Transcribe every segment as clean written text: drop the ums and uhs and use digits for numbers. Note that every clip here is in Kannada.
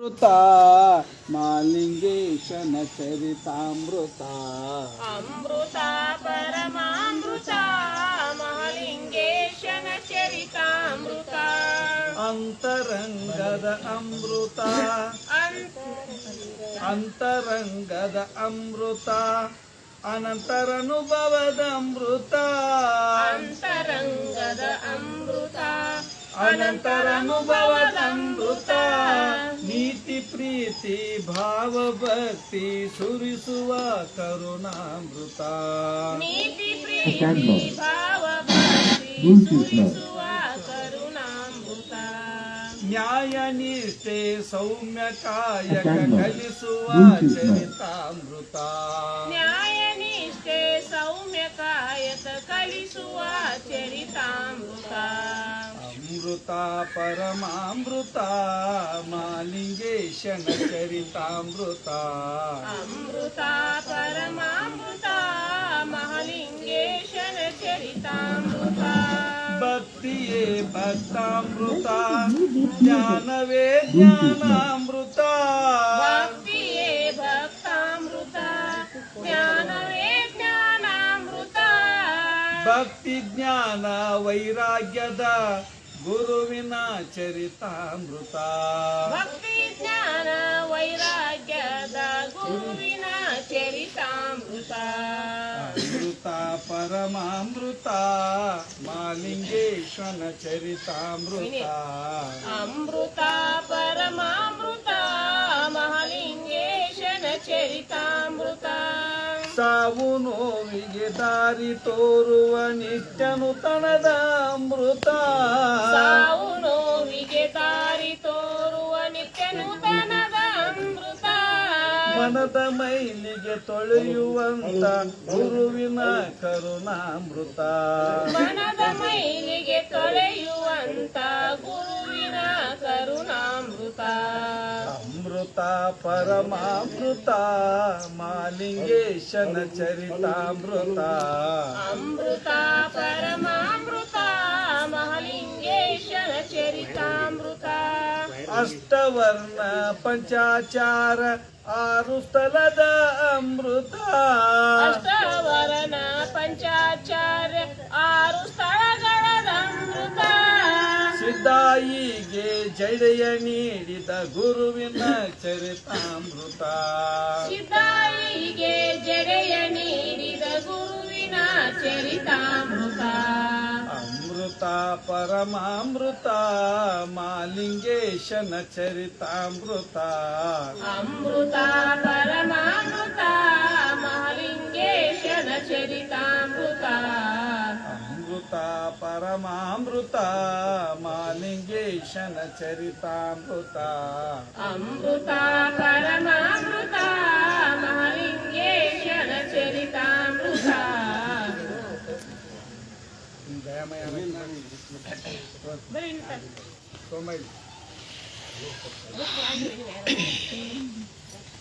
ಅಮೃತ ಮಾಲಿಂಗೇಶನ ಚರಿತಾಮೃತ ಅಮೃತ ಪರಮಾಮೃತ ಮಹಾಲಿಂಗೇಶನ ಚರಿತಾಮೃತ ಅಂತರಂಗದ ಅಮೃತ ಅಂತರಂಗದ ಅಮೃತ ಅನಂತರನುಭವದ ಅಮೃತ ಅಂತರಂಗದ ಅಮೃತ ಅನಂತರನುಭವದ ಅಮೃತ ನೀತಿ ಪ್ರೀತಿ ಭಾವ ಭಕ್ತಿ ಸುರಿಸುವ ಕರುಣಾಮೃತ ನೀತಿ ಪ್ರೀತಿ ಭಾವ ಭಕ್ತಿ ಸುರಿಸುವ ಕರುಣಾಮೃತ ನ್ಯಾಯ ನಿಷ್ಠೆ ಸೌಮ್ಯ ಕಾಯಕ ಕಲಿಸುವ ಚರಿತಾಮೃತ ನ್ಯಾಯ ನಿಷ್ಠೆ ಸೌಮ್ಯ ಕಾಯಕ ಕಲಿಸುವ ಚರಿತಾಮೃತ ಅಮೃತ ಪರಮಾಮೃತ ಮಾಲಿಂಗೇಶನ ಚರಿತಾಮೃತ ಅಮೃತ ಪರಮಾಮೃತ ಮಹಾಲಿಂಗೇಶನ ಚರಿತಾಮೃತ ಭಕ್ತಿಯೇ ಭಕ್ತಾಮೃತ ಜ್ಞಾನವೇ ಜ್ಞಾನಾಮೃತ ಭಕ್ತಿಯೇ ಭಕ್ತಾಮೃತ ಜ್ಞಾನವೇ ಜ್ಞಾನಾಮೃತ ಭಕ್ತಿ ಜ್ಞಾನ ವೈರಾಗ್ಯದ ಗುರುವಿನ ಚರಿತಾಮೃತ ಭಕ್ತಿ ಜ್ಞಾನ ವೈರಾಗ್ಯದ ಗುರುವಿನ ಚರಿತಾಮೃತ ಅಮೃತ ಪರಮಾಮೃತ ಮಾಲಿಂಗೇಶ್ವನ ಚರಿತಾಮೃತ ಅಮೃತ ಪರಮಾಮೃತ ಮಹಾಲಿಂಗೇಶನ ಚರಿತಾಮೃತ ಸಾವು ನೋವಿಗೆ ದಾರಿ ತೋರುವ ನಿತ್ಯನುತನದ ಅಮೃತ ಸಾವು ನೋವಿಗೆ ದಾರಿ ತೋರುವ ನಿತ್ಯ ನೂತನದ ಅಮೃತ ಮನದ ಮೈಲಿಗೆ ತೊಳೆಯುವಂತ ಗುರುವಿನ ಕರುಣಾಮೃತ ಮನದ ಮೈಲಿಗೆ ತೊಳೆಯುವಂತ ಗುರುವಿನ ಕರುಣಾಮೃತ ಅಮೃತ ಪರಮಾಮೃತ ಮಾಲಿಂಗೇಶನ ಚರಿತಾಮೃತ ಅಮೃತ ಪರಮಾಮೃತ ಮಹಾಲಿಂಗೇಶನ ಚರಿತಾಮೃತ ಅಷ್ಟವರ್ಣ ಪಂಚಾಚಾರ ಆರು ಸ್ಥಳದ ಅಮೃತ ಅಷ್ಟವರನ ಪಂಚಾಚಾರ್ಯ ಆರು ಸ್ಥಳಗಳ ಅಮೃತ ಸಿದ್ಧಾಯಿಗೆ ಜಡೆಯ ನೀಡಿದ ಗುರುವಿನ ಚರಿತಾಮೃತ ಸಿದ್ಧಾಯಿಗೆ ಜಡೆಯ ನೀಡಿದ ಗುರುವಿನ ಚರಿತಾಮೃತ ಅಮೃತ ಪರಮಾಮೃತ ಮಾಲಿಂಗೇಶನ ಚರಿತಾಮೃತ ಅಮೃತ ಪರಮಾಮೃತ ಮಹಾಲಿಂಗೇಶನ ಚರಿತಾಮೃತ ಅಮೃತ ಪರಮಾಮೃತ ಮಾಲಿಂಗೇಶನ ಚರಿತಾಮೃತ ಅಮೃತ ಪರಮಾಮೃತ ಮಹಾಲಿಂಗೇಶನ ಚರಿತಾಮೃತ ದಯಮಯ ಸೋಮಯ್ಯ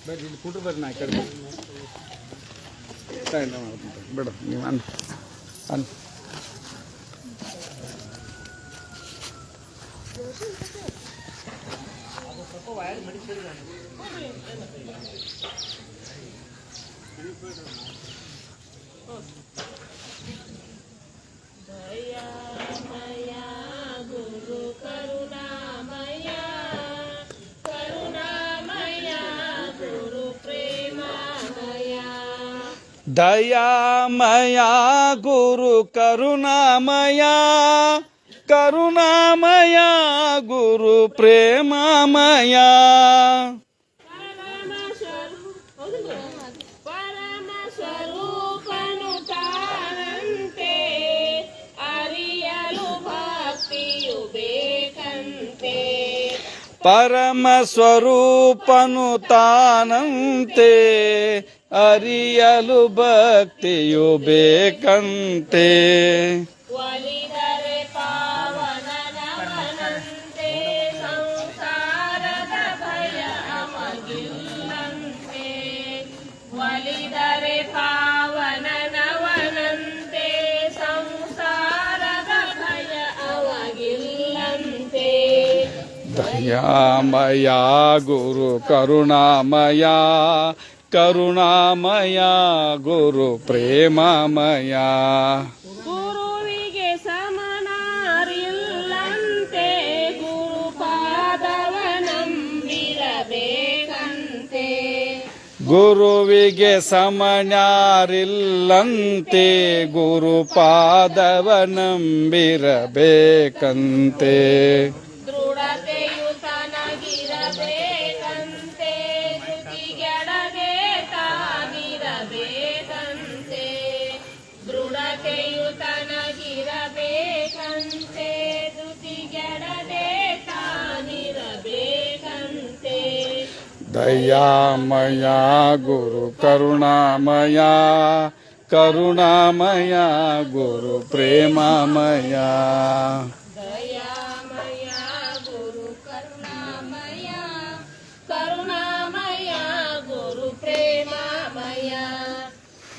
ಬರ್ರಿ ಇಲ್ಲಿ ಕುಟ್ರು ಬರ್ರಿ ನಾ ಕಡೆ ಬೇಡ ನೀವು ಅನ್ ದಯಾಮಯ ಗುರು ಕರುಣಾಮಯ ಕರುಣಾಮಯ ಗುರು ಪ್ರೇಮಮಯ ದಯಾಮಯ ಗುರು ಕರುಣಾಮಯ ಕರುಣಾಮಯ ಗುರು ಪ್ರೇಮಮಯ ಪರಮ ಸ್ವರೂಪನು ತಾನಂತೆ ಅರಿಯಲು ಭಕ್ತಿಯು ಬೇಕಂತೆ ಪರಮ ಸ್ವರೂಪನು ತಾನಂತೆ ಅರಿಯಲು ಭಕ್ತಿಯು ಬೇಕಂತೆ ಒಲಿದರೆ ಪಾವನನವನಂತೆ ಸಂಸಾರದ ಭಯ ಅಮಗಿಲ್ಲಂತೆ ಒಲಿದರೆ ಪಾವನನವನಂತೆ ಸಂಸಾರದ ಭಯ ಅವಗಿಲ್ಲಂತೆ ದಯಾಮಯ ಗುರು ಕರುಣಾಮಯ ಕರುಣಾಮಯ ಗುರು ಪ್ರೇಮಮಯ ಗುರುವಿಗೆ ಸಮನಾರಿಲ್ಲಂತೆ ಗುರುಪಾದವ ನಂಬಿರಬೇಕಂತೆ ಗುರುವಿಗೆ ಸಮನ್ಯಾರಿಲ್ಲಂತೆ ಗುರುಪಾದವ ನಂಬಿರಬೇಕಂತೆ ದೃಢತೆಯು ತನಗಿರಬೇಕಂತೆ ಧೃತಿಗೆಡದೆ ತಾನಿರಬೇಕಂತೆ ದೃಢತೆಯು ತನಗಿರಬೇಕಂತೆ ಧೃತಿಗೆಡದೆ ತಾನಿರಬೇಕಂತೆ ದಯಾಮಯ ಗುರು ಕರುಣಾಮಯ ಕರುಣಾಮಯ ಗುರು ಪ್ರೇಮಮಯ ದಯಾಮಯ ಗುರು ಕರುಣಾಮಯ ಕರುಣಾಮಯ ಗುರು ಪ್ರೇಮಮಯ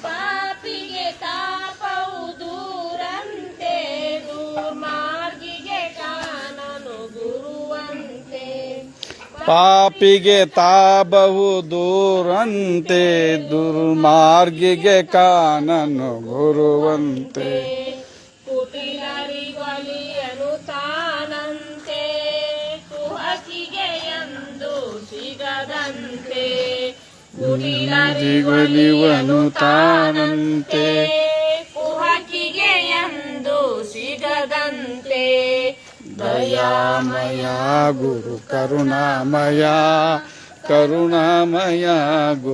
ಪಾಪಿಗೆ ತಾಪವು ದೂರಂತೆ ದುರ್ಮಾರ್ಗಿಗೆ ಕಾನನು ಗುರುವಂತೆ ಪಾಪಿಗೆ ತಾಬವು ದೂರಂತೆ ದುರ್ಮಾರ್ಗಿಗೆ ಕಾನನು ಗುರುವಂತೆ ಕುಟಿಲರಿಗೊಲಿಯನು ತಾನಂತೆ ಕುಹಕಿಗೆ ಎಂದು ಸಿಗದಂತೆ ಕುಟಿಲರಿಗೊಲಿವನು ತಾನಂತೆ ಕುಹಕಿಗೆ ಎಂದು ಸಿಗದಂತೆ ದಯಾಮಯ ಗುರು ಕರುಣಾಮಯ ಕರುಣಾಮಯ ಗುರು